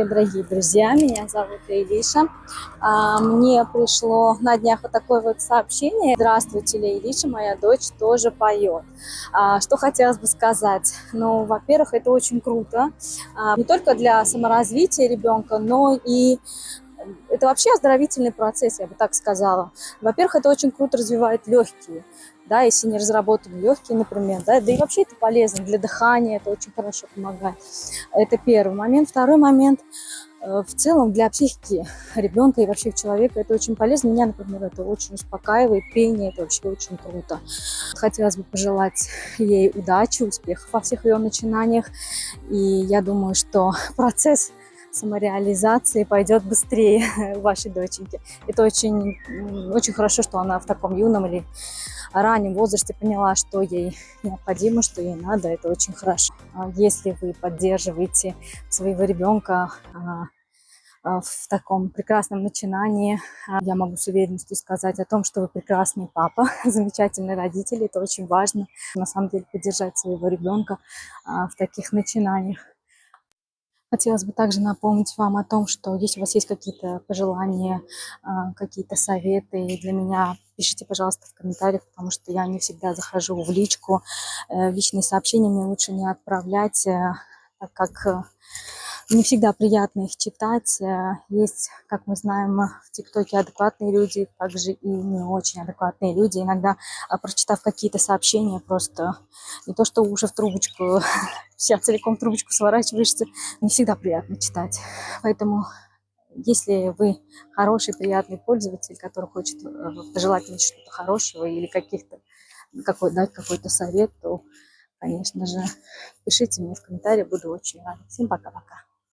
Дорогие друзья, меня зовут Лейлиша. Мне пришло на днях вот такое вот сообщение. Здравствуйте, Лейлиша, моя дочь тоже поет. Что хотелось бы сказать? Ну, во-первых, это очень круто. Не только для саморазвития ребенка, но и это вообще оздоровительный процесс, я бы так сказала. Во-первых, это очень круто развивает легкие, да, если не разработаны легкие, например, да и вообще это полезно для дыхания, это очень хорошо помогает. Это первый момент. Второй момент, в целом для психики ребенка и вообще человека это очень полезно. Меня, например, это очень успокаивает, пение, это вообще очень круто. Хотелось бы пожелать ей удачи, успехов во всех ее начинаниях, и я думаю, что процесс самореализации пойдет быстрее у вашей доченьки. Это очень хорошо, что она в таком юном или раннем возрасте поняла, что ей необходимо, что ей надо. Это очень хорошо. Если вы поддерживаете своего ребенка в таком прекрасном начинании, я могу с уверенностью сказать о том, что вы прекрасный папа, замечательный родитель. Это очень важно, на самом деле, поддержать своего ребенка в таких начинаниях. Хотелось бы также напомнить вам о том, что если у вас есть какие-то пожелания, какие-то советы для меня, пишите, пожалуйста, в комментариях, потому что я не всегда захожу в личку. Личные сообщения мне лучше не отправлять, так как не всегда приятно их читать. Есть, как мы знаем, в ТикТоке адекватные люди, также и не очень адекватные люди. Иногда, прочитав какие-то сообщения, просто не то что уже в трубочку, вся целиком в трубочку сворачиваешься, не всегда приятно читать. Поэтому, если вы хороший, приятный пользователь, который хочет пожелать мне что-то хорошего или дать какой-то совет, то, конечно же, пишите мне в комментариях, буду очень рада. Всем пока-пока.